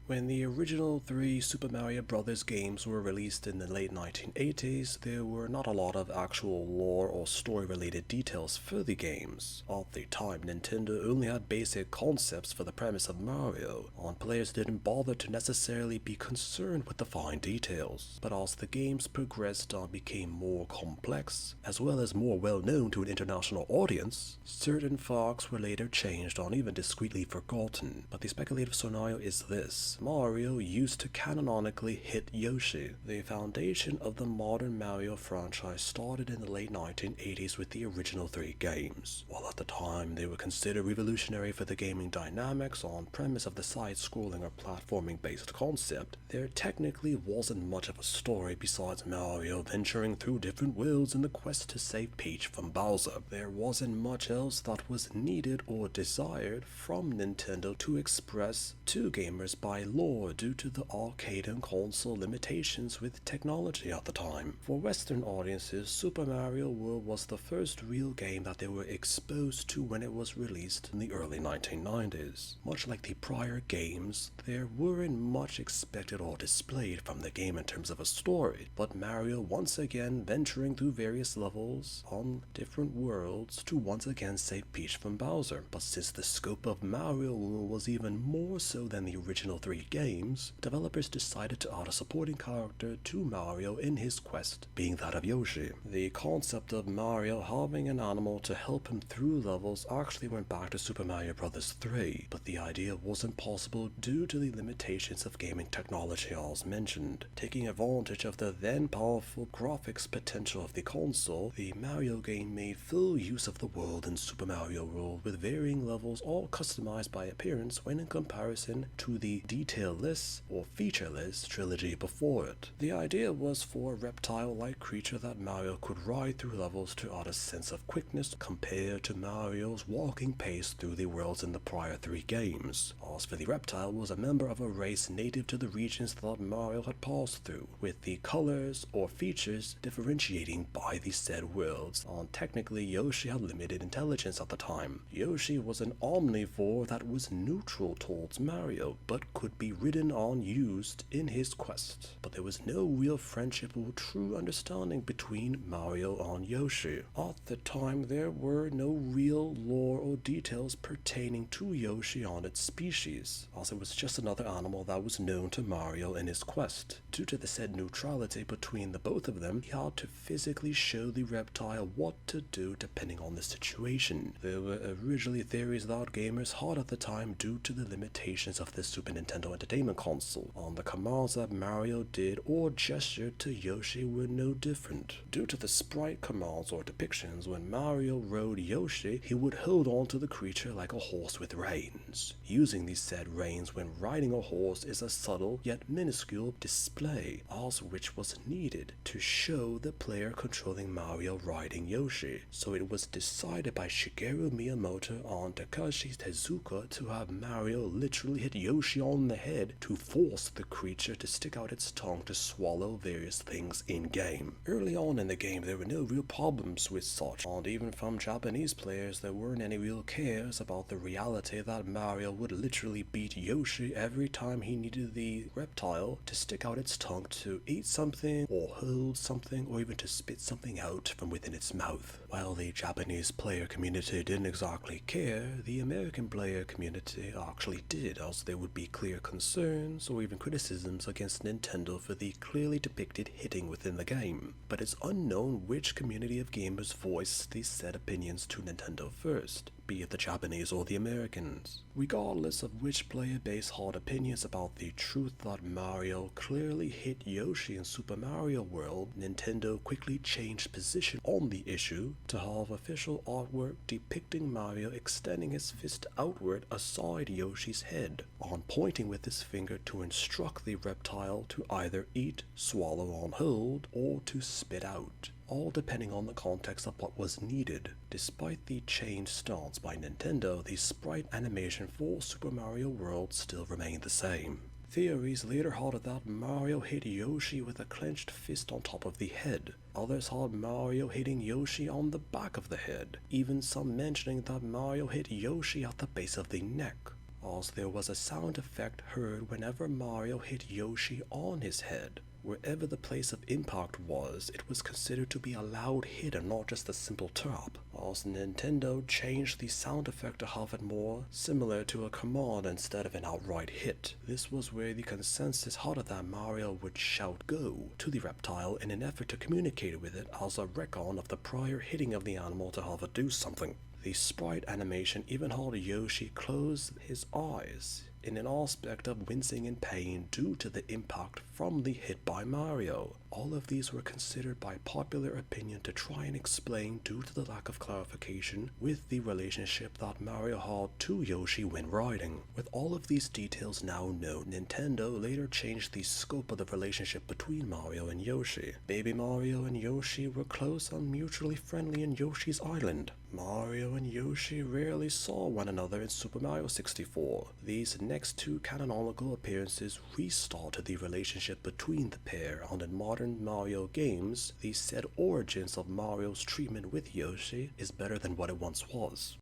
When the original three Super Mario Bros. Games were released in the late 1980s, there were not a lot of actual lore or story-related details for the games. At the time, Nintendo only had basic concepts for the premise of Mario, and players didn't bother to necessarily be concerned with the fine details. But as the games progressed and became more complex, as well as more well-known to an international audience, certain facts were later changed and even discreetly forgotten. But the speculative scenario is this. Mario used to canonically hit Yoshi. The foundation of the modern Mario franchise started in the late 1980s with the original three games. While at the time they were considered revolutionary for the gaming dynamics on premise of the side-scrolling or platforming-based concept, there technically wasn't much of a story besides Mario venturing through different worlds in the quest to save Peach from Bowser. There wasn't much else that was needed or desired from Nintendo to express to gamers by lore due to the arcade and console limitations with technology at the time. For Western audiences, Super Mario World was the first real game that they were exposed to when it was released in the early 1990s. Much like the prior games, there weren't much expected or displayed from the game in terms of a story, but Mario once again venturing through various levels on different worlds to once again save Peach from Bowser. But since the scope of Mario World was even more so than the original three games, developers decided to add a supporting character to Mario in his quest, being that of Yoshi. The concept of Mario having an animal to help him through levels actually went back to Super Mario Bros. 3, but the idea wasn't possible due to the limitations of gaming technology as mentioned. Taking advantage of the then powerful graphics potential of the console, the Mario game made full use of the world in Super Mario World with varying levels all customized by appearance when in comparison to the detailless or featureless trilogy before it. The idea was for a reptile-like creature that Mario could ride through levels to add a sense of quickness compared to Mario's walking pace through the worlds in the prior three games. As for the reptile, was a member of a race native to the regions that Mario had passed through, with the colors or features differentiating by the said worlds, and technically Yoshi had limited intelligence at the time. Yoshi was an omnivore that was neutral towards Mario, but could be ridden on used in his quest. But there was no real friendship or true understanding between Mario and Yoshi. At the time, there were no real lore or details pertaining to Yoshi and its species, as it was just another animal that was known to Mario in his quest. Due to the said neutrality between the both of them, he had to physically show the reptile what to do depending on the situation. There were originally theories that gamers had at the time due to the limitations of the Super Nintendo Entertainment Console, and the commands that Mario did or gestured to Yoshi were no different. Due to the sprite commands or depictions, when Mario rode Yoshi, he would hold on to the creature like a horse with reins. Using these said reins when riding a horse is a subtle yet minuscule display, as which was needed to show the player controlling Mario riding Yoshi. So it was decided by Shigeru Miyamoto and Takashi Tezuka to have Mario literally hit Yoshi on the head to force the creature to stick out its tongue to swallow various things in-game. Early on in the game there were no real problems with such, and even from Japanese players there weren't any real cares about the reality that Mario would literally beat Yoshi every time he needed the reptile to stick out its tongue to eat something or hold something or even to spit something out from within its mouth. While the Japanese player community didn't exactly care, the American player community actually did, as there would be clear concerns or even criticisms against Nintendo for the clearly depicted hitting within the game. But it's unknown which community of gamers voiced these said opinions to Nintendo first, be it the Japanese or the Americans. Regardless of which player base had opinions about the truth that Mario clearly hit Yoshi in Super Mario World, Nintendo quickly changed position on the issue to have official artwork depicting Mario extending his fist outward aside Yoshi's head, and pointing with his finger to instruct the reptile to either eat, swallow and hold, or to spit out, all depending on the context of what was needed. Despite the changed stance by Nintendo, the sprite animation for Super Mario World still remained the same. Theories later had it that Mario hit Yoshi with a clenched fist on top of the head. Others had Mario hitting Yoshi on the back of the head, even some mentioning that Mario hit Yoshi at the base of the neck. as there was a sound effect heard whenever Mario hit Yoshi on his head. Wherever the place of impact was, it was considered to be a loud hit and not just a simple tap, as Nintendo changed the sound effect to have it more similar to a command instead of an outright hit. This was where the consensus had it that Mario would shout "Go" to the reptile in an effort to communicate with it as a recon of the prior hitting of the animal to have it do something. The sprite animation even had Yoshi close his eyes in an aspect of wincing in pain due to the impact from the hit by Mario. All of these were considered by popular opinion to try and explain due to the lack of clarification with the relationship that Mario had to Yoshi when riding. With all of these details now known, Nintendo later changed the scope of the relationship between Mario and Yoshi. Baby Mario and Yoshi were close and mutually friendly in Yoshi's Island. Mario and Yoshi rarely saw one another in Super Mario 64. These next two canonical appearances restarted the relationship between the pair, and in modern Mario games, the said origins of Mario's treatment with Yoshi is better than what it once was.